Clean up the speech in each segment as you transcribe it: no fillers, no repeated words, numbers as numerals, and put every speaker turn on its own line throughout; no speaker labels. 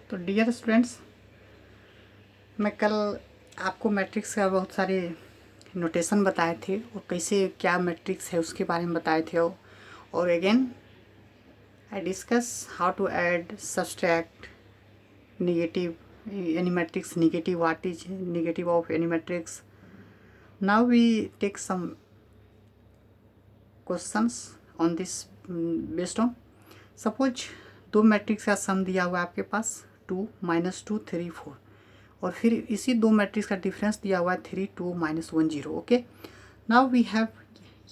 तो dear students, मैं कल आपको मैट्रिक्स का बहुत सारे नोटेशन बताए थे और कैसे क्या मैट्रिक्स है उसके बारे में बताए थे। और again I discuss how to add subtract negative any matrix, negative, what is negative of any matrix. Now we take some questions on this based on suppose दो मैट्रिक्स का सम दिया हुआ है आपके पास 2 -2 3 4 और फिर इसी दो मैट्रिक्स का डिफरेंस दिया हुआ है 3 2 -1 0। Okay, now we have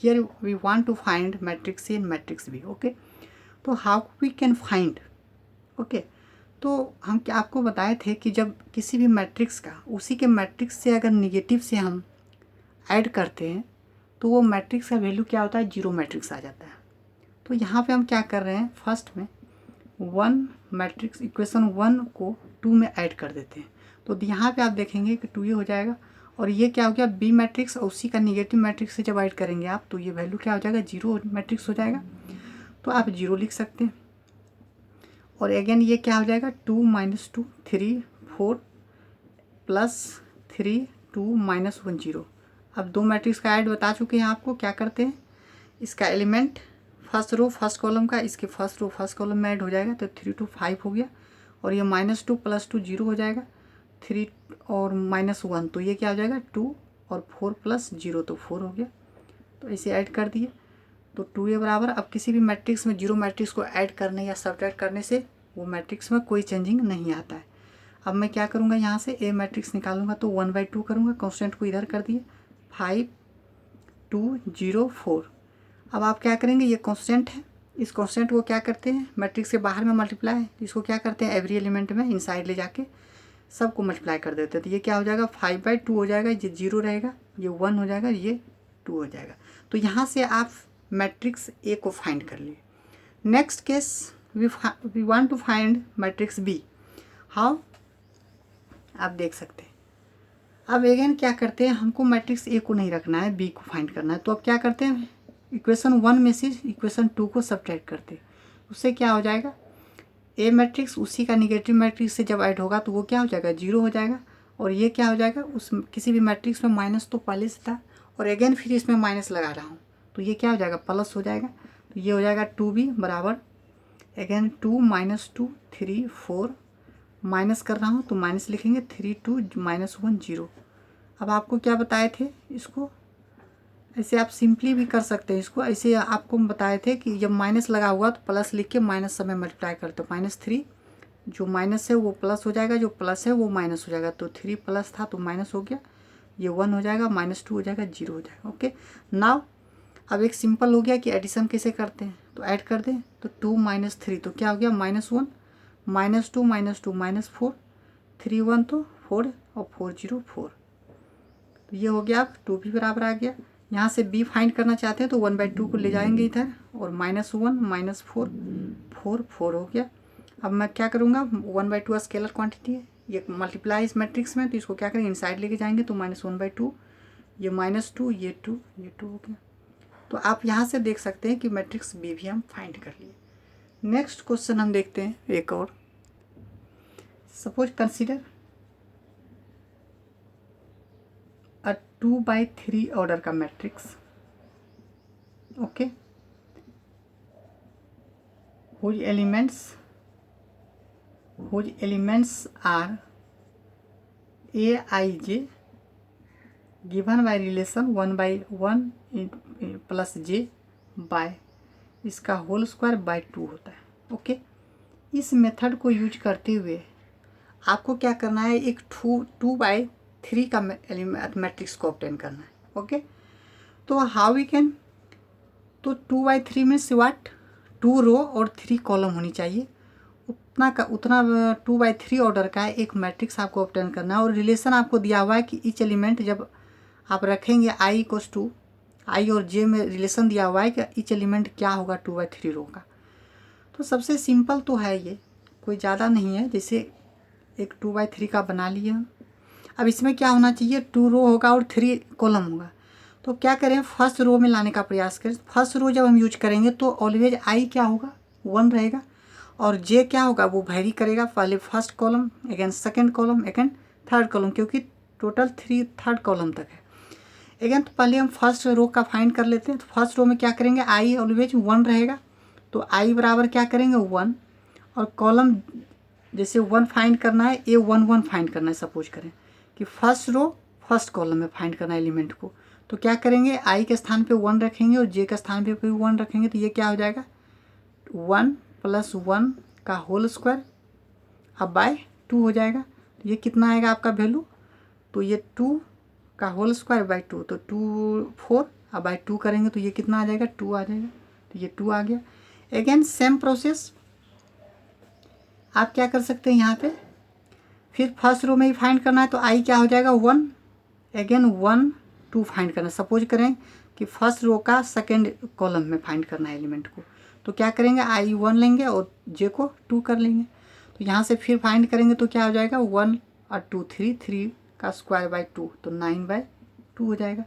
here we want to find matrix A and matrix B. Okay, तो how we can find. Okay, तो हम क्या आपको बताए थे कि जब किसी भी मैट्रिक्स का उसी के मैट्रिक्स से अगर निगेटिव से हम ऐड करते हैं तो वो मैट्रिक्स का वैल्यू क्या होता है, जीरो मैट्रिक्स आ जाता है। तो यहाँ पे हम क्या कर रहे हैं, फर्स्ट में वन मैट्रिक्स इक्वेशन 1 को 2 में ऐड कर देते हैं। तो यहाँ पे आप देखेंगे कि 2 ये हो जाएगा और ये क्या हो गया, बी मैट्रिक्स, और उसी का निगेटिव मैट्रिक्स से जब ऐड करेंगे आप तो ये वैल्यू क्या हो जाएगा, जीरो मैट्रिक्स हो जाएगा। तो आप जीरो लिख सकते हैं। और अगेन ये क्या हो जाएगा, 2 -2 3 4 +3 2 -1 0। अब दो मैट्रिक्स का ऐड बता चुके हैं आपको। क्या करते हैं, इसका element first row first column का इसके फर्स्ट रो फर्स्ट कॉलम में ऐड हो जाएगा तो 3 2 5 हो गया। और ये -2 + 2 0 हो जाएगा, 3 और -1 तो ये क्या हो जाएगा 2 और 4 + 0 तो 4 हो गया। तो इसे ऐड कर दिए तो 2 के बराबर। अब किसी भी मैट्रिक्स में जीरो मैट्रिक्स को ऐड करने या सब्ट्रैक्ट करने से वो मैट्रिक्स में कोई चेंजिंग नहीं आता है। अब मैं क्या करूँगा, यहाँ से ए मैट्रिक्स निकालूंगा तो 1/2 करूँगा, कॉन्स्टेंट को इधर कर दिए 5 2 0 4। अब आप क्या करेंगे, ये कांस्टेंट है, इस कांस्टेंट को क्या करते हैं, मैट्रिक्स के बाहर में मल्टीप्लाई है, इसको क्या करते हैं एवरी एलिमेंट में इनसाइड ले जाके सबको मल्टीप्लाई कर देते हैं। तो ये क्या हो जाएगा 5/2 हो जाएगा, ये 0 रहेगा, ये 1 हो जाएगा, ये 2 हो जाएगा। तो यहाँ से आप मैट्रिक्स ए को फाइंड कर लिए। Next case we want to find matrix B. How, आप देख सकते हैं। अब अगेन क्या करते हैं, हमको मैट्रिक्स ए को नहीं रखना है, बी को फाइंड करना है। तो अब क्या करते हैं, इक्वेशन 1 में से इक्वेशन 2 को सब्ट्रैक्ट करते हैं। उससे क्या हो जाएगा, ए मैट्रिक्स उसी का निगेटिव मैट्रिक्स से जब ऐड होगा तो वो क्या हो जाएगा, जीरो हो जाएगा। और ये क्या हो जाएगा, उस किसी भी मैट्रिक्स में माइनस तो पहले से था और अगेन फिर इसमें माइनस लगा रहा हूँ तो ये क्या हो जाएगा, प्लस हो जाएगा। तो ये हो जाएगा 2b बराबर अगेन 2 -2 3 4 माइनस कर रहा हूँ तो माइनस लिखेंगे 3 2 -1 0। अब आपको क्या बताए थे, इसको ऐसे आप सिंपली भी कर सकते हैं। इसको ऐसे आपको बताए थे कि जब माइनस लगा हुआ तो प्लस लिख के माइनस समय मल्टीप्लाई करते हो, -3 जो माइनस है वो प्लस हो जाएगा, जो प्लस है वो माइनस हो जाएगा। तो 3 प्लस था तो माइनस हो गया, ये 1 हो जाएगा, -2 हो जाएगा, 0 हो जाएगा। ओके, नाउ अब एक सिंपल हो गया कि एडिशन कैसे करते हैं। तो ऐड कर दें तो 2 - 3 तो क्या हो गया, -1 -2 -2 -4 3 1 तो 4 और 4 0 4। तो ये हो गया, अब 2 भी बराबर आ गया। यहाँ से b फाइंड करना चाहते हैं तो 1/2 को ले जाएंगे इधर और -1 -4 4 4 हो गया। अब मैं क्या करूँगा, 1/2 स्केलर क्वांटिटी है, ये मल्टीप्लाई इस मैट्रिक्स में तो इसको क्या करेंगे, इनसाइड लेके जाएंगे तो -1/2 ये -2 ये 2 ये 2 हो गया। तो आप यहाँ से देख सकते हैं कि मैट्रिक्स बी भी हम फाइंड कर लिए। नेक्स्ट क्वेश्चन हम देखते हैं एक और। सपोज कंसिडर 2/3 ऑर्डर का matrix. Okay, whose elements are aij given by relation 1/1 plus j by इसका होल स्क्वायर बाय 2 होता है। ओके, इस मेथड को यूज करते हुए आपको क्या करना है, एक 2/3 का मैट्रिक्स को ऑब्टेन करना है। ओके, तो हाउ वी कैन, तो 2/3 मीन्स व्हाट, 2 रो और 3 कॉलम होनी चाहिए। उतना 2/3 ऑर्डर का एक मैट्रिक्स आपको ऑब्टेन करना है। और रिलेशन आपको दिया हुआ है कि ईच एलिमेंट जब आप रखेंगे i = i और j में रिलेशन दिया हुआ है कि ईच एलिमेंट क्या होगा 2/3 रो का। तो सबसे सिंपल तो है, ये कोई ज़्यादा नहीं है। जैसे एक 2/3 का बना लिए हम। अब इसमें क्या होना चाहिए, 2 रो होगा और 3 कॉलम होगा। तो क्या करें, फर्स्ट रो में लाने का प्रयास करें। फर्स्ट रो जब हम यूज करेंगे तो ऑलवेज i क्या होगा, 1 रहेगा। और जे क्या होगा वो वेरी करेगा, पहले first column again second column again third column, क्योंकि टोटल थर्ड कॉलम तक है। अगेन तो पहले हम फर्स्ट रो का फाइंड कर लेते हैं। तो फर्स्ट रो में क्या करेंगे, आई ऑलवेज 1 रहेगा, तो आई बराबर क्या करेंगे 1, और कॉलम जैसे 1 फाइंड करना है, ए 1 1 फाइंड करना है, सपोज करें कि फर्स्ट रो फर्स्ट कॉलम में फाइंड करना है एलिमेंट को, तो क्या करेंगे आई के स्थान पे 1 रखेंगे और जे के स्थान पे भी 1 रखेंगे, तो ये क्या हो जाएगा 1 + 1 का होल स्क्वायर अब बाय 2 हो जाएगा। तो ये कितना आएगा आपका वैल्यू, तो ये 2 का होल स्क्वायर बाय 2, तो 2 4 अब बाय 2 करेंगे तो ये कितना आ जाएगा 2 आ जाएगा, तो ये 2 आ गया। अगेन सेम प्रोसेस आप क्या कर सकते हैं यहाँ पे, फिर फर्स्ट रो में ही फाइंड करना है, तो आई क्या हो जाएगा 1, अगेन 1 2 फाइंड करना है। सपोज करें कि फर्स्ट रो का सेकेंड कॉलम में फाइंड करना है एलिमेंट को, तो क्या करेंगे आई 1 लेंगे और जे को 2 कर लेंगे, तो यहाँ से फिर फाइंड करेंगे तो क्या हो जाएगा 1 और 2 3 का स्क्वायर बाय 2, तो 9/2 हो जाएगा।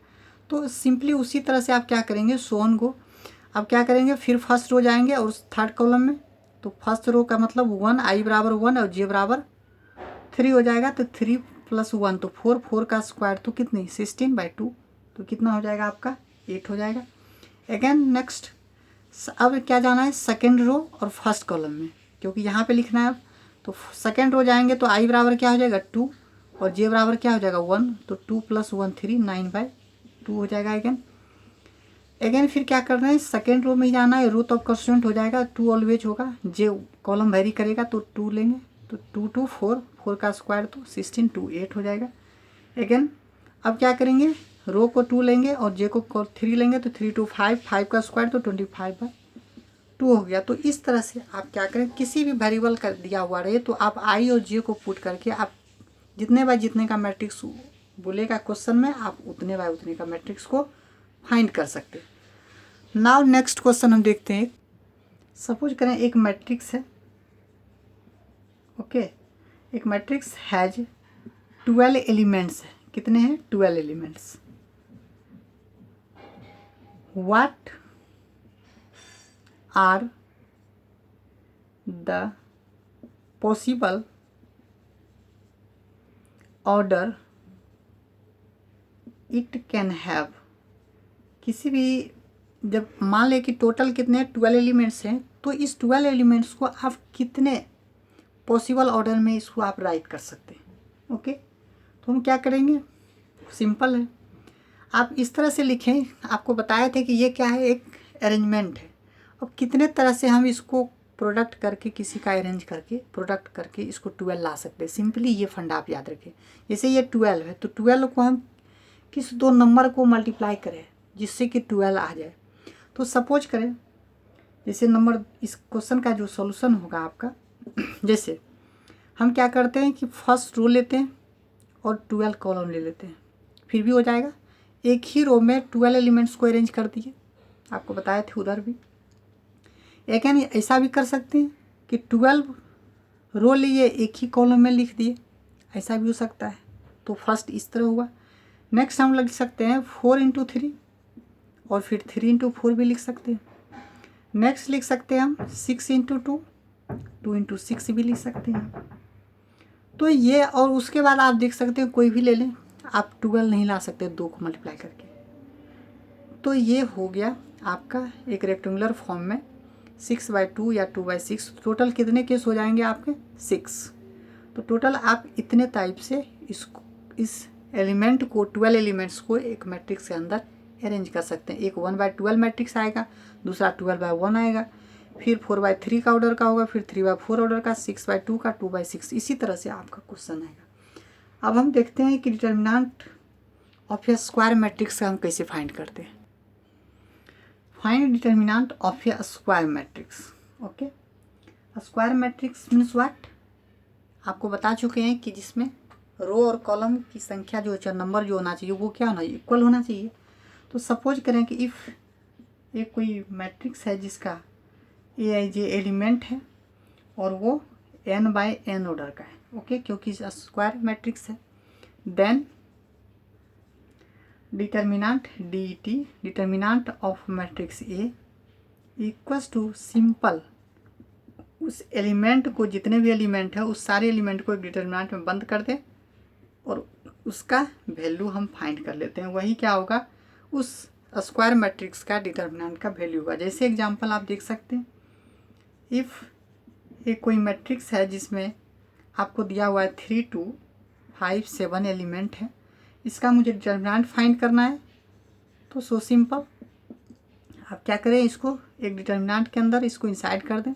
तो सिंपली उसी तरह से आप क्या करेंगे सोन को, अब क्या करेंगे फिर फर्स्ट रो जाएंगे और थर्ड कॉलम में, तो फर्स्ट रो का मतलब 1 आई बराबर 1 और जे बराबर 3 हो जाएगा, तो 3 + 1 तो 4, 4 का स्क्वायर तो कितनी 16/2, तो कितना हो जाएगा आपका 8 हो जाएगा। अगेन नेक्स्ट अब क्या जाना है सेकेंड रो और फर्स्ट कॉलम में, क्योंकि यहाँ पे लिखना है अब, तो सेकेंड रो जाएंगे तो आई बराबर क्या हो जाएगा 2 और जे बराबर क्या हो जाएगा 1, तो 2 + 1 3 9/2 हो जाएगा। अगेन फिर क्या करना है सेकेंड रो में ही जाना है, रूट ऑफ कॉन्स्टेंट हो जाएगा 2 ऑलवेज होगा, जे कॉलम वेरी करेगा तो 2 लेंगे, तो 2 2 4 4 का स्क्वायर तो 16 2 8 हो जाएगा। अगेन अब क्या करेंगे रो को 2 लेंगे और जे को 3 लेंगे, तो 3 2 5 5 का स्क्वायर तो 25/2 हो गया। तो इस तरह से आप क्या करें, किसी भी वेरिएबल का दिया हुआ रहे तो आप आई और जे को पुट करके आप जितने बाय जितने का मैट्रिक्स बोलेगा क्वेश्चन में, आप उतने बाय उतने का मैट्रिक्स को फाइंड कर सकते हैं। नाउ नेक्स्ट क्वेश्चन हम देखते हैं। सपोज करें एक मैट्रिक्स है, ओके, एक मैट्रिक्स हैज 12 एलिमेंट्स है, कितने हैं 12 elements. What are the possible order it can have. किसी भी जब मान लें कि टोटल कितने 12 एलिमेंट्स हैं, तो इस 12 एलिमेंट्स को आप कितने पॉसिबल ऑर्डर में इसको आप राइट कर सकते हैं। ओके, तो हम क्या करेंगे, सिंपल है, आप इस तरह से लिखें। आपको बताए थे कि ये क्या है, एक अरेंजमेंट है। अब कितने तरह से हम इसको प्रोडक्ट करके किसी का अरेंज करके प्रोडक्ट करके इसको 12 ला सकते हैं। सिंपली ये फंडा आप याद रखें। जैसे ये 12 है, तो 12 को हम किस 2 नंबर को मल्टीप्लाई करें जिससे कि 12 आ जाए। तो सपोज करें जैसे नंबर इस क्वेश्चन का जो सॉल्यूशन होगा आपका, जैसे हम क्या करते हैं कि फर्स्ट रो लेते हैं और 12 कॉलम ले लेते हैं, फिर भी हो जाएगा। एक ही रो में 12 एलिमेंट्स को अरेंज कर दिए, आपको बताए थे उधर भी। एक ऐसा भी कर सकते हैं कि 12 रो लिए एक ही कॉलम में लिख दिए, ऐसा भी हो सकता है। तो फर्स्ट इस तरह हुआ। नेक्स्ट हम लिख सकते हैं 4 × 3 और फिर 3 × 4 भी लिख सकते हैं। नेक्स्ट लिख सकते हैं हम 6 × 2 2 × 6 भी लिख सकते हैं। तो ये, और उसके बाद आप देख सकते हैं कोई भी ले लें, आप 12 नहीं ला सकते 2 को मल्टीप्लाई करके। तो ये हो गया आपका एक रेक्टेंगुलर फॉर्म में 6/2 या 2/6। टोटल कितने केस हो जाएंगे आपके 6। तो टोटल आप इतने टाइप से इसको इस एलिमेंट को 12 एलिमेंट्स को एक मैट्रिक्स के अंदर अरेंज कर सकते हैं। एक 1/12 मैट्रिक्स आएगा, दूसरा 12/1 आएगा, फिर 4/3 का ऑर्डर का होगा, फिर 3/4 ऑर्डर का, 6/2 का, 2/6। इसी तरह से आपका क्वेश्चन आएगा। अब हम देखते हैं कि determinant of A square matrix का हम कैसे फाइंड करते हैं। Find determinant of A square matrix. Okay, square matrix means what, आपको बता चुके हैं कि जिसमें रो और कॉलम की संख्या जो है, नंबर जो होना चाहिए वो क्या होना चाहिए, इक्वल होना चाहिए। तो सपोज करें कि इफ़ एक कोई मैट्रिक्स है जिसका AIJ एलिमेंट है और वो n/n ऑर्डर का है, ओके, क्योंकि स्क्वायर मैट्रिक्स है, then determinant DET determinant of matrix A equals to simple उस एलिमेंट को, जितने भी एलिमेंट है उस सारे एलिमेंट को एक डिटर्मिनेंट में बंद कर दें और उसका वैल्यू हम फाइंड कर लेते हैं। वही क्या होगा, उस स्क्वायर मैट्रिक्स का डिटर्मिनेंट का वैल्यू होगा। जैसे एग्जांपल आप देख सकते हैं, इफ़ एक कोई मैट्रिक्स है जिसमें आपको दिया हुआ है 3 2 5 7 एलिमेंट है, इसका मुझे डिटर्मिनेंट फाइंड करना है। तो सो सिंपल, आप क्या करें, इसको एक डिटर्मिनेंट के अंदर इसको इंसाइड कर दें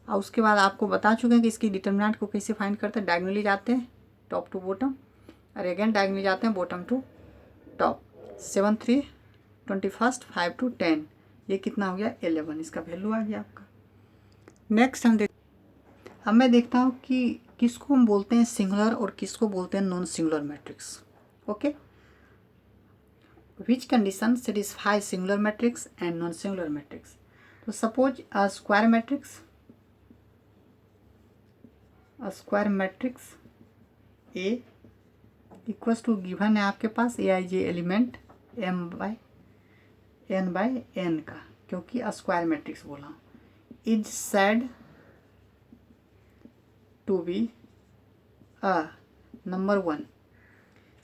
और उसके बाद आपको बता चुके हैं कि इसकी डिटर्मिनेंट को कैसे फाइंड करते हैं। डायगोनली जाते हैं टॉप टू बॉटम और अगेन डायगोनली जाते हैं बॉटम टू टॉप। 7 3 21 5 2 10, ये कितना हो गया 11, इसका वैल्यू आ गया आपका। नेक्स्ट अब मैं देखता हूँ कि किसको हम बोलते हैं सिंगुलर और किसको बोलते हैं non singular matrix. Okay, which condition satisfy singular matrix and non singular matrix. तो suppose a square matrix A equals to given है आपके पास A I J element n by n का, क्योंकि स्क्वायर मैट्रिक्स बोला हूँ, is said to be a number 1।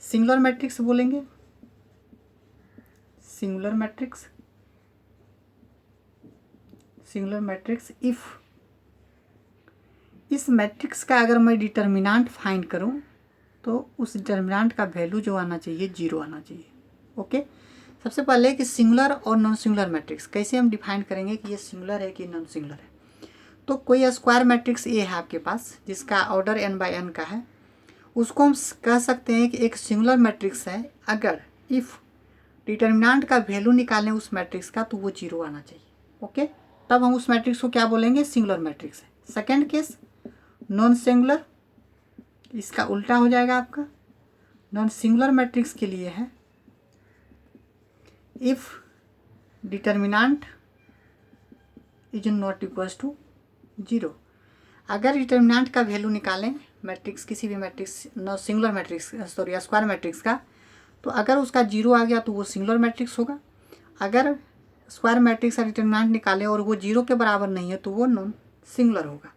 Singular matrix बोलेंगे, singular matrix if इस मैट्रिक्स का अगर मैं डिटर्मिनेंट फाइंड करूं तो उस डिटर्मिनेंट का वैल्यू जो आना चाहिए 0 आना चाहिए। ओके, सबसे पहले कि सिंगुलर और नॉन सिंगुलर मैट्रिक्स कैसे हम डिफाइन करेंगे कि ये सिंगुलर है कि नॉन सिंगुलर है। तो कोई स्क्वायर मैट्रिक्स ए है आपके पास जिसका ऑर्डर n बाय n का है, उसको हम कह सकते हैं कि एक सिंगुलर मैट्रिक्स है अगर इफ़ डिटर्मिनेंट का वैल्यू निकालें उस मैट्रिक्स का तो वो 0 आना चाहिए। ओके, तब हम उस मैट्रिक्स को क्या बोलेंगे, सिंगुलर मैट्रिक्स है। सेकेंड केस नॉन सिंगुलर, इसका उल्टा हो जाएगा आपका। नॉन सिंगुलर मैट्रिक्स के लिए है if determinant is not equals to 0। अगर डिटर्मिनेंट का वैल्यू निकालें मैट्रिक्स, किसी भी matrix, non singular matrix sorry square matrix का, तो अगर उसका 0 आ गया तो वो सिंगुलर मैट्रिक्स होगा। अगर स्क्वायर मैट्रिक्स का डिटर्मिनेंट निकालें और वो 0 के बराबर नहीं है तो वो नॉन सिंगुलर होगा।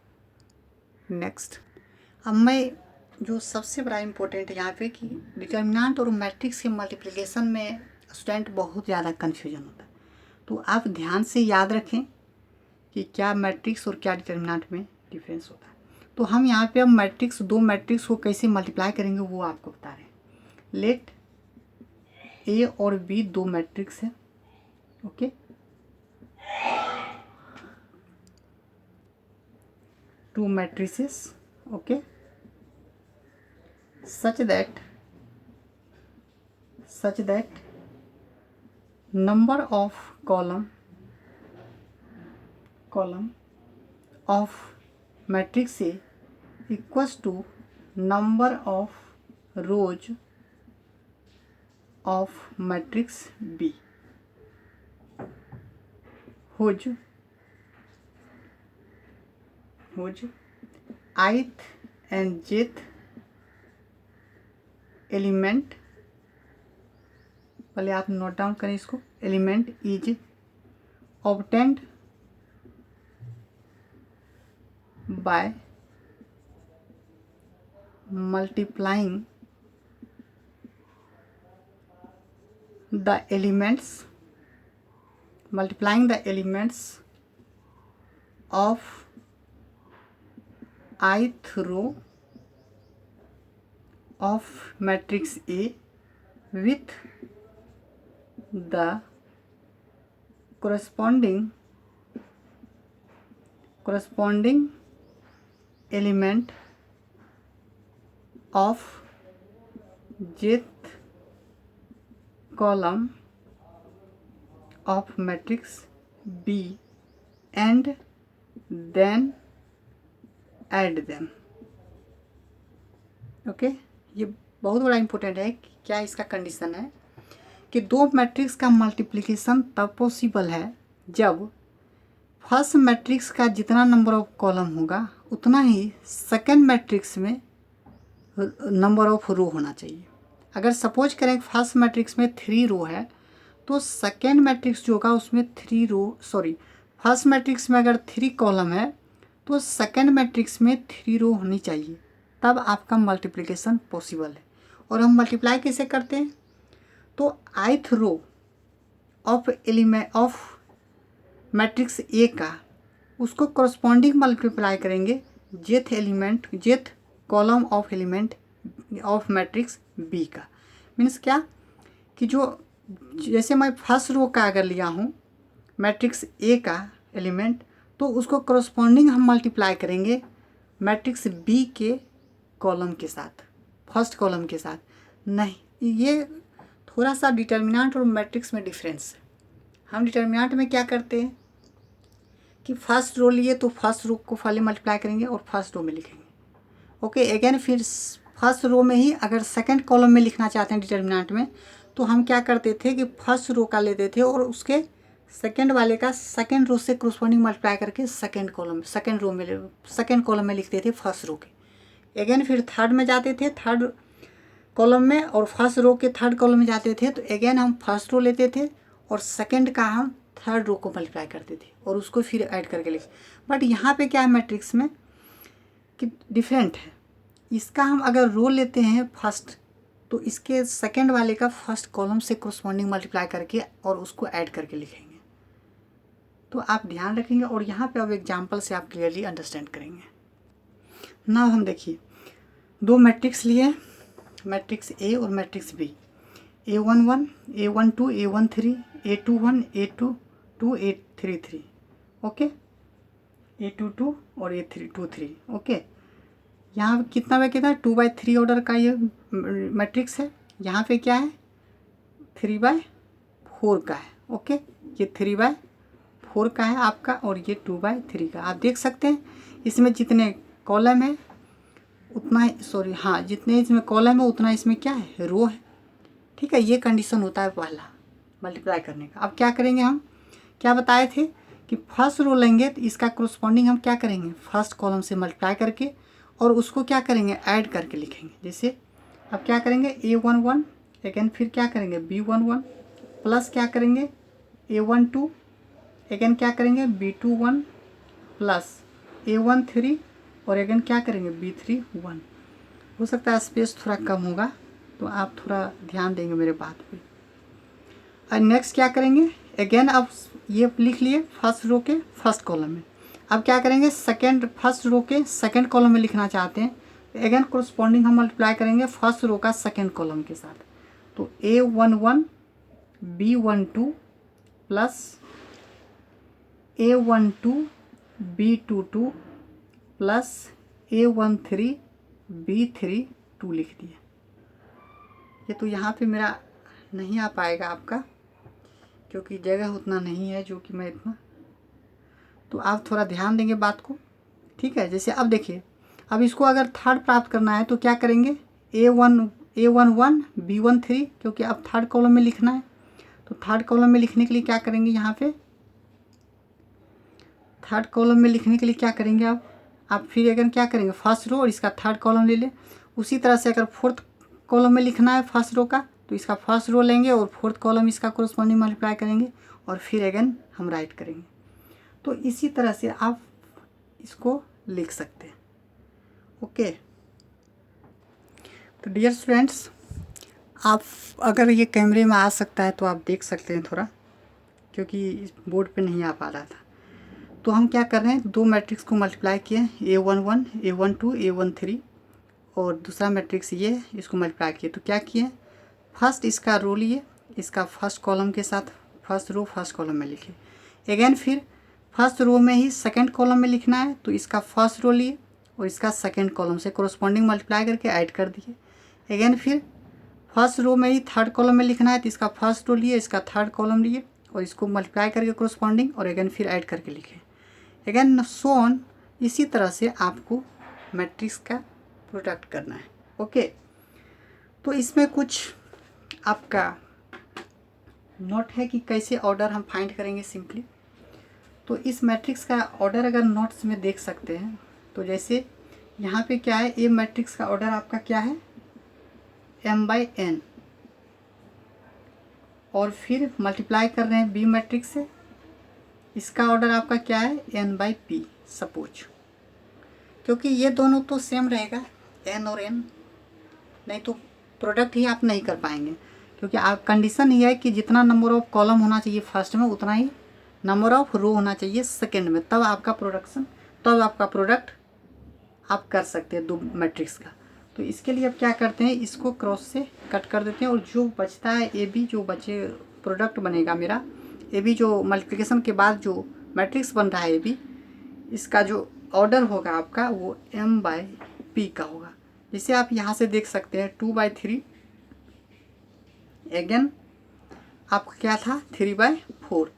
नेक्स्ट, अब मैं जो सबसे बड़ा इम्पोर्टेंट है यहाँ पे कि डिटर्मिनेंट और मैट्रिक्स के मल्टीप्लिकेशन में स्टूडेंट बहुत ज़्यादा कन्फ्यूजन होता है, तो आप ध्यान से याद रखें कि क्या मैट्रिक्स और क्या डिटर्मिनेंट में डिफरेंस होता है। तो हम यहाँ पे अब मैट्रिक्स, दो मैट्रिक्स को कैसे मल्टीप्लाई करेंगे वो आपको बता रहे हैं। लेट ए और बी दो मैट्रिक्स है। Okay, to matrices. Okay, such that number of column of matrix A equals to number of rows of matrix B whose ith and jth element, पहले आप नोट डाउन करें इसको, element is obtained by multiplying the elements of ith row of matrix A with the corresponding element of jth column of matrix B and then add them। Okay, ये बहुत बड़ा important है कि क्या इसका condition है कि दो मैट्रिक्स का मल्टीप्लिकेशन तब पॉसिबल है जब फर्स्ट मैट्रिक्स का जितना नंबर ऑफ कॉलम होगा उतना ही सेकंड मैट्रिक्स में नंबर ऑफ रो होना चाहिए। अगर सपोज करें फर्स्ट मैट्रिक्स में 3 रो है तो सेकंड मैट्रिक्स जो होगा उसमें फर्स्ट मैट्रिक्स में अगर 3 कॉलम है तो सेकंड मैट्रिक्स में 3 रो होनी चाहिए, तब आपका मल्टीप्लिकेशन पॉसिबल है। और हम मल्टीप्लाई कैसे करते हैं, तो ith row of element matrix A का उसको करस्पॉन्डिंग मल्टीप्लाई करेंगे jth column of element of matrix B का। मीन्स क्या कि जो जैसे मैं फर्स्ट रो का अगर लिया हूँ मैट्रिक्स ए का एलिमेंट, तो उसको करस्पॉन्डिंग हम मल्टीप्लाई करेंगे मैट्रिक्स बी के कॉलम के साथ, फर्स्ट कॉलम के साथ। नहीं, ये थोड़ा सा डिटर्मिनेंट और मैट्रिक्स में डिफरेंस है। हम डिटर्मिनेंट में क्या करते हैं कि फर्स्ट रो लिए तो फर्स्ट रो को पहले मल्टीप्लाई करेंगे और फर्स्ट रो में लिखेंगे। ओके, अगेन फिर फर्स्ट रो में ही अगर सेकंड कॉलम में लिखना चाहते हैं डिटर्मिनेंट में, तो हम क्या करते थे कि फर्स्ट रो का लेते थे और उसके सेकंड वाले का सेकंड रो से करस्पॉन्डिंग मल्टीप्लाई करके सेकंड कॉलम में लिखते थे फर्स्ट रो के। अगेन फिर थर्ड में जाते थे, थर्ड कॉलम में, और फर्स्ट रो के थर्ड कॉलम में जाते थे, तो अगेन हम फर्स्ट रो लेते थे और सेकंड का हम थर्ड रो को मल्टीप्लाई करते थे और उसको फिर ऐड करके लिख। बट यहाँ पे क्या है मैट्रिक्स में कि डिफरेंट है। इसका हम अगर रो लेते हैं फर्स्ट, तो इसके सेकंड वाले का फर्स्ट कॉलम से करस्पॉन्डिंग मल्टीप्लाई करके और उसको ऐड करके लिखेंगे। तो आप ध्यान रखेंगे और यहाँ पे अब एग्जांपल से आप क्लियरली अंडरस्टैंड करेंगे। नाउ हम देखिए दो मैट्रिक्स लिए, मैट्रिक्स ए और matrix B, A11, A12, A13, A21, A22, A33, okay, A22 और A23, ओके। यहाँ कितना बाय कितना 2/3 ऑर्डर का ये मैट्रिक्स है। यहाँ पे क्या है 3/4 का है, ओके। ये 3/4 का है आपका और ये 2/3 का। आप देख सकते हैं इसमें जितने कॉलम है उतना ही, सॉरी हाँ, जितने इसमें कॉलम है उतना इसमें क्या है रो है, ठीक है। ये कंडीशन होता है पहला मल्टीप्लाई करने का। अब क्या करेंगे, हम क्या बताए थे कि फर्स्ट रो लेंगे तो इसका करस्पॉन्डिंग हम क्या करेंगे फर्स्ट कॉलम से मल्टीप्लाई करके और उसको क्या करेंगे ऐड करके लिखेंगे। जैसे अब क्या करेंगे A11, अगेन फिर क्या करेंगे B11 प्लस क्या करेंगे A12, अगेन क्या करेंगे B21 प्लस A13 और अगेन क्या करेंगे B31। हो सकता है स्पेस थोड़ा कम होगा तो आप थोड़ा ध्यान देंगे मेरे बात पे। और नेक्स्ट क्या करेंगे अगेन, अब ये लिख लिए फर्स्ट रो के फर्स्ट कॉलम में। अब क्या करेंगे फर्स्ट रो के सेकंड कॉलम में लिखना चाहते हैं, अगेन कोरस्पॉन्डिंग हम मल्टीप्लाई करेंगे फर्स्ट रो का सेकंड कॉलम के साथ। तो A11 B12 plus A12 B22 plus A13 B32 लिख दिए। ये तो यहाँ पे मेरा नहीं आ पाएगा आपका, क्योंकि जगह उतना नहीं है जो कि मैं इतना, तो आप थोड़ा ध्यान देंगे बात को, ठीक है। जैसे अब देखिए, अब इसको अगर थर्ड प्राप्त करना है तो क्या करेंगे A11 B13, क्योंकि अब थर्ड कॉलम में लिखना है। तो थर्ड कॉलम में लिखने के लिए क्या करेंगे, यहाँ पे थर्ड कॉलम में लिखने के लिए क्या करेंगे आप फिर अगर क्या करेंगे फर्स्ट रो और इसका थर्ड कॉलम ले लें। उसी तरह से अगर फोर्थ कॉलम में लिखना है फर्स्ट रो का तो इसका फर्स्ट रो लेंगे और फोर्थ कॉलम इसका कोरस्पॉन्डिंग मल्टीप्लाई करेंगे और फिर अगेन हम राइट करेंगे। तो इसी तरह से आप इसको लिख सकते हैं, ओके। तो डियर स्टूडेंट्स, आप अगर ये कैमरे में आ सकता है तो आप देख सकते हैं थोड़ा, क्योंकि इस बोर्ड पे नहीं आ पा रहा था। तो हम क्या कर रहे हैं, दो मैट्रिक्स को मल्टीप्लाई किए, A11 A12 A13, और दूसरा मैट्रिक्स ये इसको मल्टीप्लाई किए। तो क्या किए, फर्स्ट इसका रो लिए, इसका फर्स्ट कॉलम के साथ फर्स्ट रो फर्स्ट कॉलम में लिखे। अगेन फिर फर्स्ट रो में ही सेकंड कॉलम में लिखना है तो इसका फर्स्ट रो लिए और इसका सेकंड कॉलम से कोरस्पॉन्डिंग मल्टीप्लाई करके ऐड कर दिए। अगेन फिर फर्स्ट रो में ही थर्ड कॉलम में लिखना है तो इसका फर्स्ट रो लिए, इसका थर्ड कॉलम लिए और इसको मल्टीप्लाई करके कोरस्पॉन्डिंग और अगेन फिर ऐड करके लिखे। अगेन सो ऑन, इसी तरह से आपको मैट्रिक्स का प्रोडक्ट करना है, ओके। तो इसमें कुछ आपका नोट है कि कैसे ऑर्डर हम फाइंड करेंगे सिंपली। तो इस मैट्रिक्स का ऑर्डर अगर नोट्स में देख सकते हैं तो जैसे यहाँ पे क्या है, ए मैट्रिक्स का ऑर्डर आपका क्या है m/n, और फिर मल्टीप्लाई कर रहे हैं बी मैट्रिक्स से, इसका ऑर्डर आपका क्या है n/p सपोज, क्योंकि ये दोनों तो सेम रहेगा एन और एन, नहीं तो प्रोडक्ट ही आप नहीं कर पाएंगे। क्योंकि आप कंडीशन ही है कि जितना नंबर ऑफ कॉलम होना चाहिए फर्स्ट में उतना ही नंबर ऑफ रो होना चाहिए सेकेंड में, तब आपका प्रोडक्ट आप कर सकते हैं 2 मैट्रिक्स का। तो इसके लिए अब क्या करते हैं, इसको क्रॉस से कट कर देते हैं और जो बचता है ए बी, जो बचे प्रोडक्ट बनेगा मेरा ए बी, जो मल्टीप्लिकेशन के बाद जो मैट्रिक्स बन रहा है ए बी, इसका जो ऑर्डर होगा आपका वो m/p का होगा। जिसे आप यहाँ से देख सकते हैं 2/3, अगेन आपका क्या था 3/4।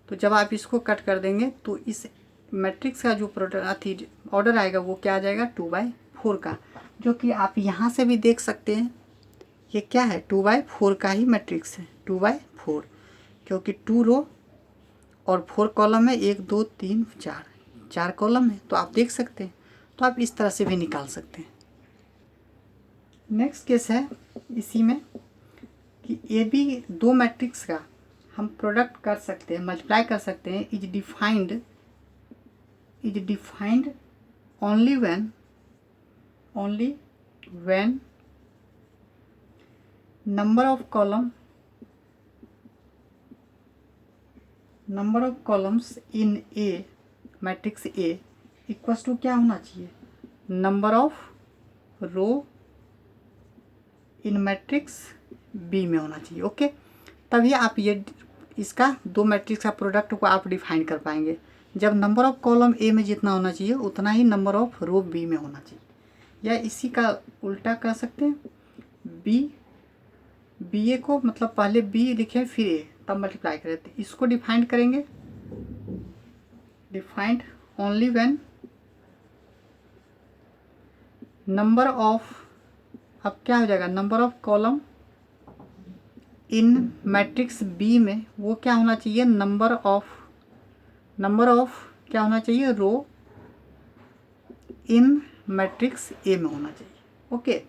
तो जब आप इसको कट कर देंगे तो इस मैट्रिक्स का जो प्रोडक्ट ऑर्डर आएगा वो क्या आ जाएगा 2/4 का, जो कि आप यहाँ से भी देख सकते हैं ये क्या है 2/4 का ही मैट्रिक्स है, 2/4, क्योंकि 2 रो और 4 कॉलम है, 1 2 3 4 कॉलम है, तो आप देख सकते हैं। तो आप इस तरह से भी निकाल सकते हैं। नेक्स्ट केस है इसी में कि ए बी 2 मैट्रिक्स का हम प्रोडक्ट कर सकते हैं, मल्टीप्लाई कर सकते हैं, is defined only when number of columns in a matrix A equals to क्या होना चाहिए, number of row in matrix B में होना चाहिए। ओके, तभी आप ये इसका 2 मैट्रिक्स का प्रोडक्ट को आप डिफाइन कर पाएंगे। जब नंबर ऑफ कॉलम ए में जितना होना चाहिए उतना ही नंबर ऑफ रो बी में होना चाहिए, या इसी का उल्टा कर सकते हैं, बी ए को मतलब पहले बी लिखे फिर ए तब मल्टीप्लाई करें, तो इसको डिफाइंड करेंगे, defined only when number of, अब क्या हो जाएगा, number of column in matrix B में वो क्या होना चाहिए, नंबर ऑफ क्या होना चाहिए, रो इन मैट्रिक्स ए में होना चाहिए। ओके,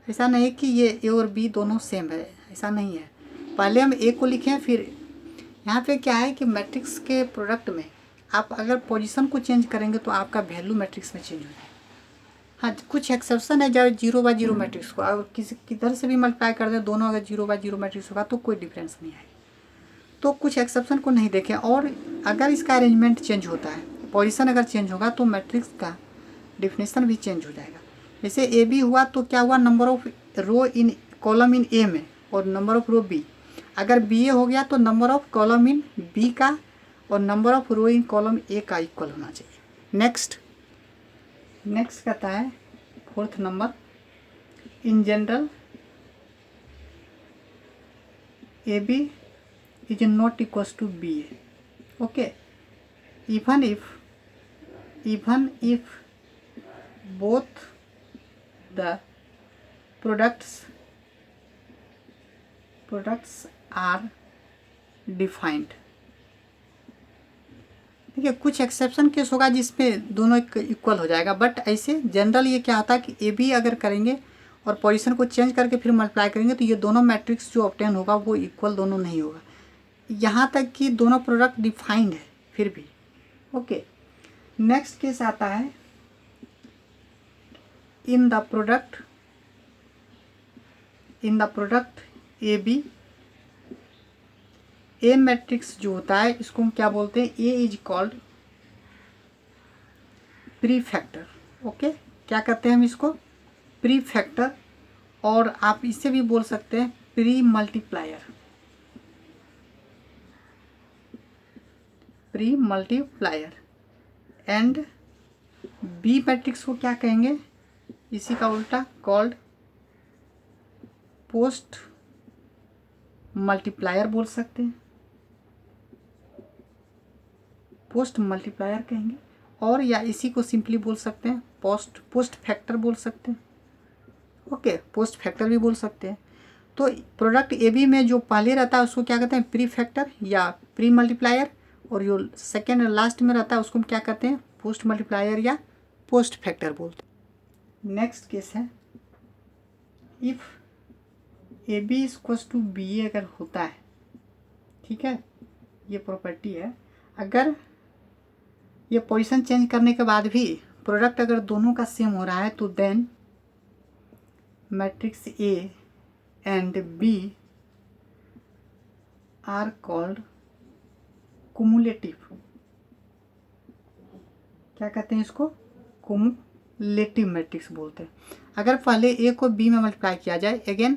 ऐसा नहीं कि ये ए और बी दोनों सेम है, ऐसा नहीं है। पहले हम ए को लिखें, फिर यहाँ पे क्या है कि मैट्रिक्स के प्रोडक्ट में आप अगर पोजीशन को चेंज करेंगे तो आपका वैल्यू मैट्रिक्स में चेंज हो जाएगा। हाँ, कुछ एक्सेप्शन है, जब 0/0 मैट्रिक्स को अगर किसी किधर से भी मल्टीप्लाई कर दें, दोनों अगर 0/0 मैट्रिक्स होगा तो कोई डिफरेंस नहीं आएगा। तो कुछ एक्सेप्शन को नहीं देखें। और अगर इसका अरेंजमेंट चेंज होता है, पोजीशन अगर चेंज होगा तो मैट्रिक्स का डिफिनेशन भी चेंज हो जाएगा। जैसे ए बी हुआ तो क्या हुआ, number of row in column in A में और नंबर ऑफ रो बी। अगर बी ए हो गया तो number of column in B का और number of row in column A का इक्वल होना चाहिए। नेक्स्ट कहता है 4th number, in general A B is not equals to B A. Okay, even if both the products are defined। ठीक है, कुछ एक्सेप्शन केस होगा जिसमें दोनों इक्वल हो जाएगा, बट ऐसे जनरल ये क्या होता है कि ए बी अगर करेंगे और पोजीशन को चेंज करके फिर मल्टीप्लाई करेंगे तो ये दोनों मैट्रिक्स जो ऑब्टेन होगा वो इक्वल दोनों नहीं होगा, यहाँ तक कि दोनों प्रोडक्ट डिफाइंड है फिर भी। ओके, नेक्स्ट केस आता है in the product A B, A matrix जो होता है इसको हम क्या बोलते हैं, A is called prefactor. Okay, क्या कहते हैं हम इसको, प्रीफैक्टर, और आप इससे भी बोल सकते हैं pre multiplier. And B matrix को क्या कहेंगे, इसी का उल्टा कॉल्ड पोस्ट मल्टीप्लायर बोल सकते हैं, पोस्ट मल्टीप्लायर कहेंगे, और या इसी को सिंपली बोल सकते हैं पोस्ट फैक्टर बोल सकते हैं। ओके, पोस्ट फैक्टर भी बोल सकते हैं। तो प्रोडक्ट ए बी में जो पहले रहता है उसको क्या कहते हैं, प्री फैक्टर या प्री मल्टीप्लायर, और जो सेकेंड लास्ट में रहता है उसको हम क्या कहते हैं, पोस्ट मल्टीप्लायर या पोस्ट फैक्टर बोलते हैं। नेक्स्ट केस है, if A B equals to B A अगर होता है, ठीक है, ये प्रॉपर्टी है, अगर ये पोजीशन चेंज करने के बाद भी प्रोडक्ट अगर दोनों का सेम हो रहा है तो then matrix A and B are called cumulative. क्या कहते हैं इसको? कुमुलेटिव मैट्रिक्स बोलते हैं। अगर पहले ए को बी में मल्टीप्लाई किया जाए, अगेन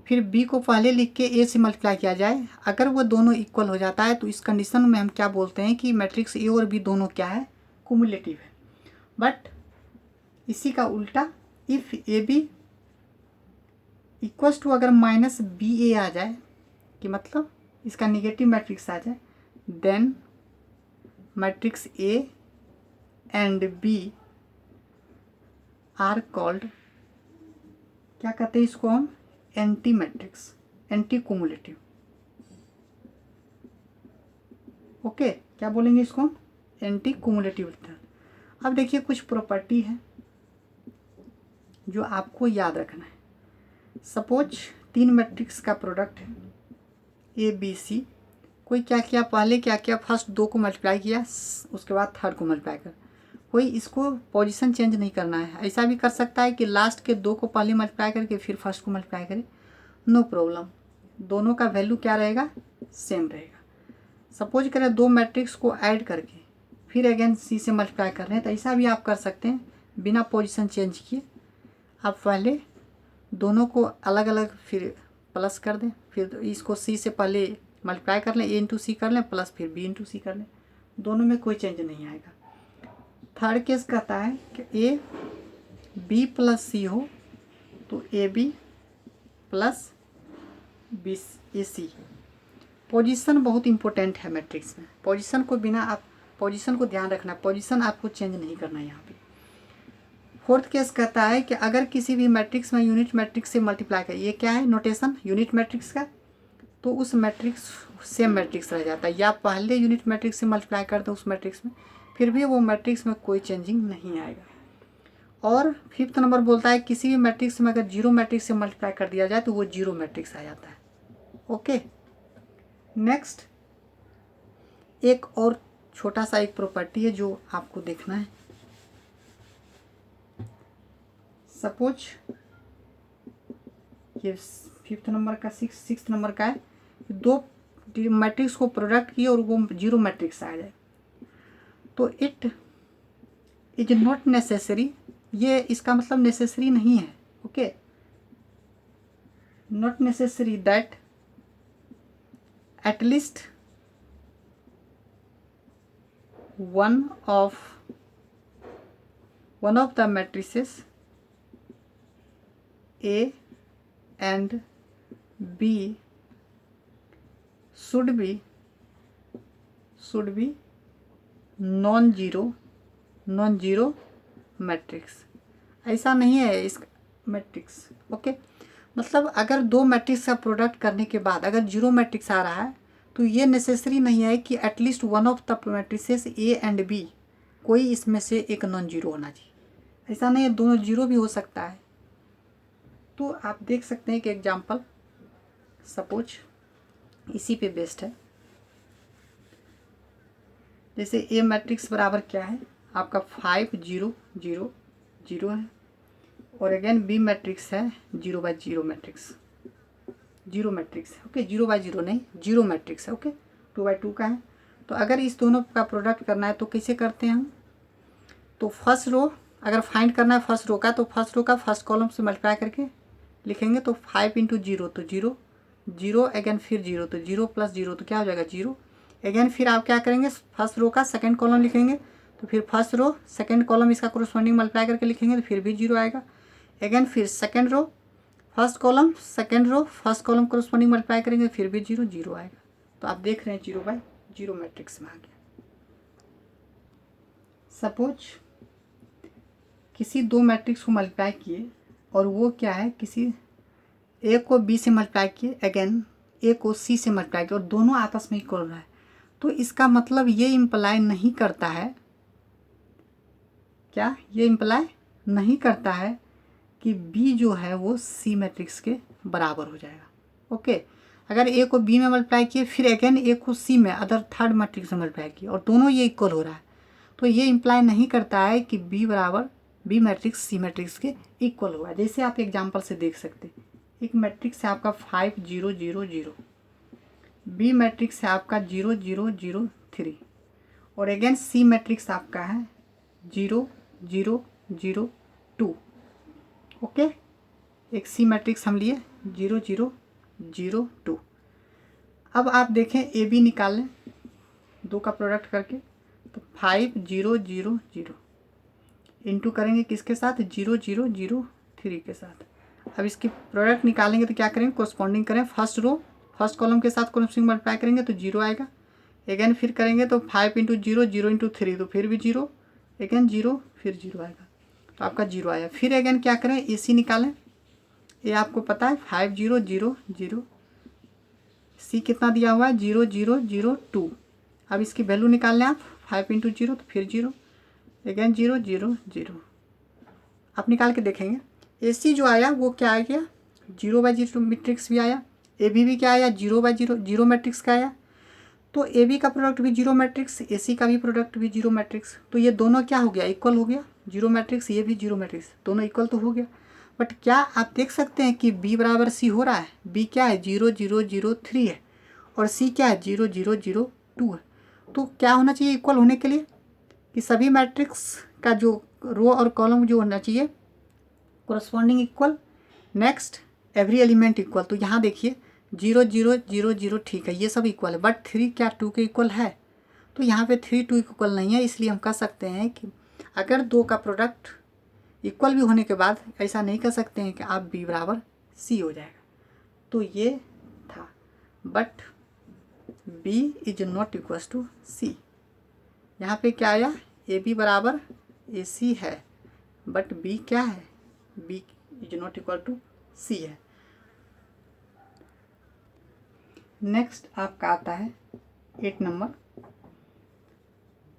फिर बी को पहले लिख के ए से मल्टीप्लाई किया जाए, अगर वो दोनों इक्वल हो जाता है तो इस कंडीशन में हम क्या बोलते हैं कि मैट्रिक्स ए और बी दोनों क्या है? कुमुलेटिव है। बट इसी का उल्टा, if A B equals to अगर माइनस बी ए आ जाए, कि मतलब इसका निगेटिव मैट्रिक्स आ जाए, then matrix A and B are called, क्या कहते हैं इसको हम? Anti matrix, anti cumulative. Okay, क्या बोलेंगे इसको हम? Anti cumulative. अब देखिए कुछ प्रॉपर्टी है जो आपको याद रखना है। सपोज 3 मैट्रिक्स का प्रोडक्ट है ए बी सी, कोई क्या किया, पहले क्या किया, फर्स्ट 2 को मल्टीप्लाई किया, उसके बाद थर्ड को मल्टीप्लाई कर, कोई इसको पोजीशन चेंज नहीं करना है। ऐसा भी कर सकता है कि लास्ट के 2 को पहले मल्टीप्लाई करके फिर फर्स्ट को मल्टीप्लाई करे, नो प्रॉब्लम, दोनों का वैल्यू क्या रहेगा? सेम रहेगा। सपोज करें 2 मैट्रिक्स को ऐड करके फिर अगेन सी से मल्टीप्लाई कर रहे हैं, तो ऐसा भी आप कर सकते हैं बिना पोजीशन चेंज किए। आप पहले दोनों को अलग अलग फिर प्लस कर दें, फिर इसको सी से पहले मल्टीप्लाई कर लें, ए इंटू सी कर लें, प्लस फिर बी इंटू सी कर लें, दोनों में कोई चेंज नहीं आएगा। थर्ड केस कहता है कि ए बी प्लस सी हो तो A B plus B A C. Position बहुत इंपॉर्टेंट है मैट्रिक्स में, पोजीशन को बिना आप पोजीशन को ध्यान रखना, पोजीशन आपको चेंज नहीं करना है यहाँ पे। फोर्थ केस कहता है कि अगर किसी भी मैट्रिक्स में यूनिट मैट्रिक्स से मल्टीप्लाई करें, ये क्या है नोटेशन यूनिट मैट्रिक्स का, तो उस मैट्रिक्स सेम मैट्रिक्स रह जाता है, या पहले यूनिट मैट्रिक्स से मल्टीप्लाई कर दो उस मैट्रिक्स में, फिर भी वो मैट्रिक्स में कोई चेंजिंग नहीं आएगा। और फिफ्थ नंबर बोलता है किसी भी मैट्रिक्स में अगर जीरो मैट्रिक्स से मल्टीप्लाई कर दिया जाए तो वो जीरो मैट्रिक्स आ जाता है। ओके, नेक्स्ट एक और छोटा सा एक प्रॉपर्टी है जो आपको देखना है। सपोज ये फिफ्थ नंबर का सिक्स नंबर का है, 2 मैट्रिक्स को प्रोडक्ट किए और वो जीरो मैट्रिक्स आ जाए, तो इट इज नॉट नेसेसरी, ये इसका मतलब नेसेसरी नहीं है। Okay, not necessary that at least one of the matrices A and B should be non-zero matrix. ऐसा नहीं है इस मैट्रिक्स। ओके, मतलब अगर 2 मैट्रिक्स का प्रोडक्ट करने के बाद अगर जीरो मैट्रिक्स आ रहा है तो ये नेसेसरी नहीं है कि at least one of the matrices A and B कोई इसमें से एक नॉन जीरो होना चाहिए। ऐसा नहीं है, दोनों जीरो भी हो सकता है। तो आप देख सकते हैं कि एग्जांपल सपोज इसी पे बेस्ड है। जैसे ए मैट्रिक्स बराबर क्या है आपका 5 0 0 0 है, और अगेन बी मैट्रिक्स है 0 बाई 0 मैट्रिक्स, जीरो मैट्रिक्स है। ओके, 0 बाई 0 नहीं, जीरो मैट्रिक्स है। ओके, 2 बाई 2 का है। तो अगर इस दोनों का प्रोडक्ट करना है तो कैसे करते हैं हम? तो फर्स्ट रो अगर फाइंड करना है फर्स्ट रो का, तो फर्स्ट रो का फर्स्ट कॉलम से मल्टीप्लाई करके लिखेंगे, तो 5 इंटू 0 तो 0 0, अगेन फिर 0 तो 0 प्लस 0 तो क्या हो जाएगा 0। अगेन फिर आप क्या करेंगे, फर्स्ट रो का सेकंड कॉलम लिखेंगे, तो फिर फर्स्ट रो सेकंड कॉलम इसका कोरस्पॉन्डिंग मल्टीप्लाई करके लिखेंगे तो फिर भी 0 आएगा। अगेन फिर second row first column second row first column corresponding multiply करेंगे फिर भी 0 0 आएगा। तो आप देख रहे हैं 0 बाई 0 मैट्रिक्स में आ गया। सपोज किसी 2 मैट्रिक्स को मल्टीप्लाई किए और वो क्या है, किसी ए को बी से मल्टीप्लाई किए, अगेन ए को सी से मल्टीप्लाई किए और दोनों आपस में इक्वल रहा है, तो इसका मतलब ये इम्प्लाई नहीं करता है, क्या ये इम्प्लाई नहीं करता है कि बी जो है वो सी मैट्रिक्स के बराबर हो जाएगा। ओके, अगर ए को बी में मल्टीप्लाई किए फिर अगेन ए को सी में अदर थर्ड मैट्रिक्स में मल्टीप्लाई किए और दोनों ये इक्वल हो रहा है, तो ये इम्प्लाई नहीं करता है कि बी बराबर बी मैट्रिक्स सी मैट्रिक्स के इक्वल होगा। जैसे आप एग्जांपल से देख सकते हैं, एक मैट्रिक्स है आपका 5 0 0 0, बी मैट्रिक्स है आपका 0 0 0 3, और अगेन सी मैट्रिक्स आपका है 0 0 0 2। ओके, एक सी मैट्रिक्स हम लिए 0 0 0 2। अब आप देखें ए बी निकालें दो का प्रोडक्ट करके, तो 5 0 0 0 इंटू करेंगे किसके साथ, 0 0 0 3 के साथ। अब इसकी प्रोडक्ट निकालेंगे तो क्या करेंगे, कोरस्पॉन्डिंग करें, फर्स्ट रो फर्स्ट कॉलम के साथ कोरस्पॉन्डिंग मल्टीप्लाई करेंगे तो 0 आएगा। अगेन फिर करेंगे तो 5 इंटू 0 0 इंटू 3 तो फिर भी 0, अगेन 0 फिर 0 आएगा, तो आपका 0 आया। फिर अगेन क्या करें, ए सी निकालें, ये आपको पता है 5 0 0 0, सी कितना दिया हुआ है 0 0 0 2। अब इसकी वैल्यू निकाल लें आप, 5 इंटू 0 तो फिर 0, अगेन 0 0 0। आप निकाल के देखेंगे ए सी जो आया वो क्या आ गया, 0/0 मैट्रिक्स भी आया, ए बी भी क्या आया 0/0 0 मैट्रिक्स का आया। तो ए बी का प्रोडक्ट भी 0 मैट्रिक्स, ए सी का भी प्रोडक्ट भी 0 मैट्रिक्स, तो ये दोनों क्या हो गया, इक्वल हो गया। 0 मैट्रिक्स ये भी 0 मैट्रिक्स, दोनों इक्वल तो हो गया। बट क्या आप देख सकते हैं कि बी बराबर सी हो रहा है, बी क्या है 0 0 0 3 है और सी क्या है 0 0 0 2 है। तो क्या होना चाहिए इक्वल होने के लिए, कि सभी मैट्रिक्स का जो रो और कॉलम जो होना चाहिए corresponding equal, next every element equal. तो यहाँ देखिए 0 0 0 0 ठीक है, ये सब इक्वल है, बट 3 क्या 2 के इक्वल है, तो यहाँ पे 3 2 इक्वल नहीं है। इसलिए हम कह सकते हैं कि अगर दो का प्रोडक्ट इक्वल भी होने के बाद ऐसा नहीं कह सकते हैं कि आप बी बराबर सी हो जाएगा। तो ये था, but B is not equal to C. यहाँ पे क्या आया, ए बी बराबर ए सी है, बट बी क्या है, B is not equal to C है। नेक्स्ट आपका आता है 8 number,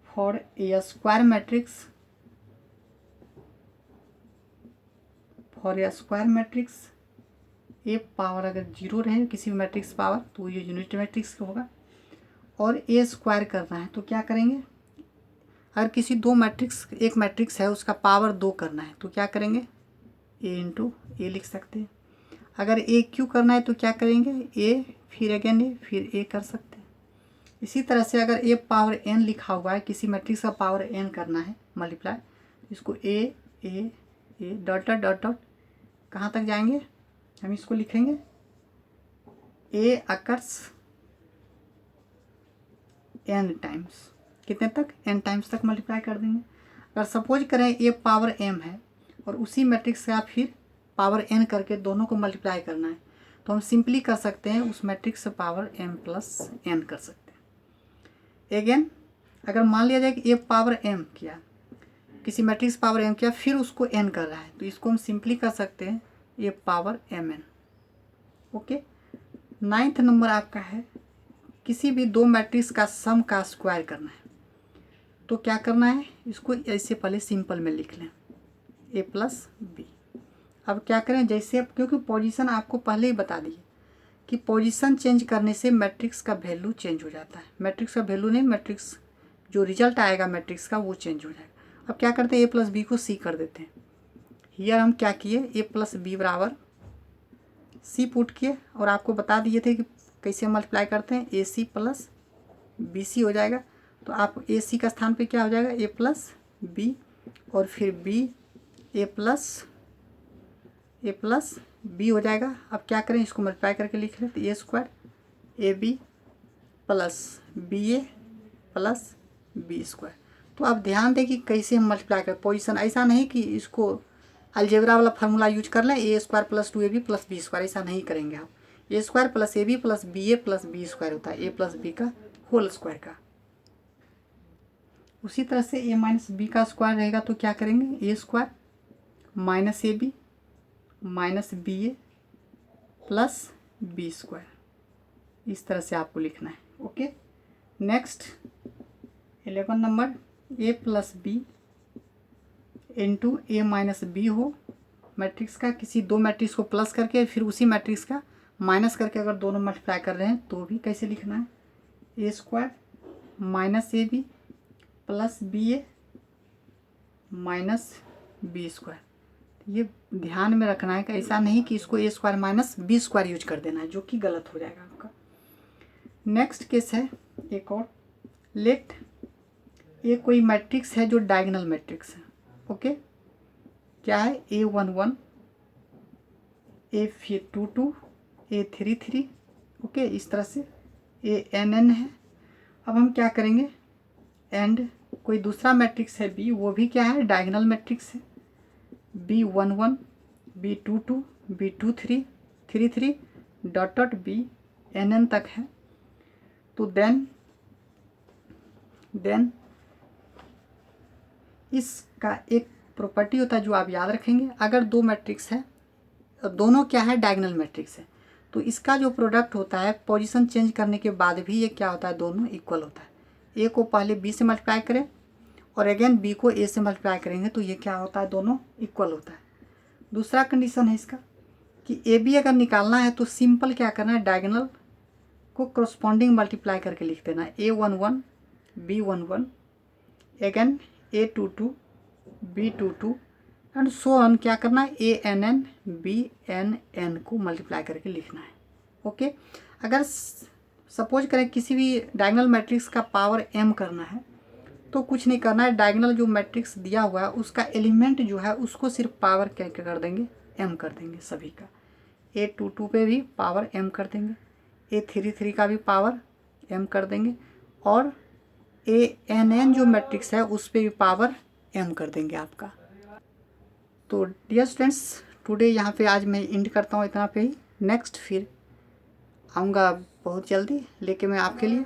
for a square matrix, for a square matrix A power अगर 0 रहे किसी भी मैट्रिक्स पावर तो ये यूनिट मैट्रिक्स होगा, और ए स्क्वायर करना है तो क्या करेंगे, अगर किसी दो मैट्रिक्स एक मैट्रिक्स है उसका पावर 2 करना है तो क्या करेंगे, ए इंटू ए लिख सकते हैं। अगर ए क्यू करना है तो क्या करेंगे, ए फिर अगेन ए फिर ए कर सकते हैं। इसी तरह से अगर ए पावर एन लिखा हुआ है, किसी मैट्रिक्स का पावर एन करना है मल्टीप्लाई, इसको A A A dot dot dot dot कहाँ तक जाएंगे, हम इसको लिखेंगे ए अकर्स एन टाइम्स, कितने तक, एन टाइम्स तक मल्टीप्लाई कर देंगे। अगर सपोज करें ए पावर एम है और उसी मैट्रिक्स का फिर पावर एन करके दोनों को मल्टीप्लाई करना है, तो हम सिंपली कर सकते हैं उस मैट्रिक्स से पावर एम प्लस एन कर सकते हैं। अगेन अगर मान लिया जाए कि ए पावर एम किया, किसी मैट्रिक्स पावर एम किया फिर उसको एन कर रहा है, तो इसको हम सिंपली कर सकते हैं A power M N. Okay, 9th number आपका है, किसी भी दो मैट्रिक्स का सम का स्क्वायर करना है, तो क्या करना है, इसको ऐसे पहले सिंपल में लिख लें ए प्लस बी। अब क्या करें, जैसे अब क्योंकि पोजीशन आपको पहले ही बता दी कि पोजीशन चेंज करने से मैट्रिक्स का वैल्यू चेंज हो जाता है, मैट्रिक्स का वैल्यू नहीं, मैट्रिक्स जो रिजल्ट आएगा मैट्रिक्स का वो चेंज हो जाएगा। अब क्या करते हैं, ए प्लस बी को सी कर देते हैं। हियर हम क्या किए, ए प्लस बी बराबर सी पुट किए और आपको बता दिए थे कि कैसे मल्टीप्लाई करते हैं, ए सी प्लस बी सी हो जाएगा। तो आप ए सी का स्थान पे क्या हो जाएगा, ए प्लस बी, और फिर बी ए प्लस बी हो जाएगा। अब क्या करें, इसको मल्टीप्लाई करके लिख लें, तो A square A B plus B A plus B square. तो आप ध्यान दें कि कैसे हम मल्टीप्लाई करें, पोजीशन ऐसा नहीं कि इसको अलजेब्रा वाला फार्मूला यूज कर लें, A square plus 2ab plus B square, ऐसा नहीं करेंगे आप। A square plus A B plus B A plus B square होता है ए प्लस बी का होल स्क्वायर का। उसी तरह से ए माइनस बी का स्क्वायर रहेगा तो क्या करेंगे, A square minus A B minus B A plus B square, इस तरह से आपको लिखना है। Okay, next 11 number, A plus B into A minus B हो मैट्रिक्स का, किसी दो मैट्रिक्स को प्लस करके फिर उसी मैट्रिक्स का माइनस करके अगर दोनों मल्टीप्लाई कर रहे हैं तो भी कैसे लिखना है, A square minus A B plus B A minus B square. ये ध्यान में रखना है कि ऐसा नहीं कि इसको A square minus B square use कर देना है, जो कि गलत हो जाएगा आपका। नेक्स्ट केस है एक और, लेट ये कोई मैट्रिक्स है जो डायगोनल मैट्रिक्स है। ओके, क्या है, A11, A22, A33, ओके, इस तरह से ANN है। अब हम क्या करेंगे, एंड कोई दूसरा मैट्रिक्स है B, वो भी क्या है, डायगोनल मैट्रिक्स है, B11, B22, B23, 33 dot dot BNN तक है। तो देन इसका एक प्रॉपर्टी होता है जो आप याद रखेंगे, अगर दो मैट्रिक्स है, दोनों क्या है, डायगोनल मैट्रिक्स है, तो इसका जो प्रोडक्ट होता है पोजीशन चेंज करने के बाद भी ये क्या होता है, दोनों इक्वल होता है। ए को पहले बी से मल्टीप्लाई करें और अगेन बी को ए से मल्टीप्लाई करेंगे तो ये क्या होता है, दोनों इक्वल होता है। दूसरा कंडीशन है इसका कि ए बी अगर निकालना है तो सिंपल क्या करना है, डायगोनल को करस्पॉन्डिंग मल्टीप्लाई करके लिख देना है, A11, B11, again A22, B22 and so on, क्या करना है, ANN, BNN को मल्टीप्लाई करके लिखना है। ओके, अगर सपोज करें किसी भी डायगोनल मैट्रिक्स का पावर m करना है तो कुछ नहीं करना है, डायगोनल जो मैट्रिक्स दिया हुआ है उसका एलिमेंट जो है उसको सिर्फ पावर क्या कर देंगे, m कर देंगे सभी का। A22 पे भी पावर m कर देंगे, A33 का भी पावर m कर देंगे और ANN जो मैट्रिक्स है उस पर भी पावर m कर देंगे आपका। तो डियर स्टूडेंट्स, टुडे यहाँ पे आज मैं एंड करता हूँ इतना पे ही। नेक्स्ट फिर आऊँगा बहुत जल्दी लेके मैं आपके लिए।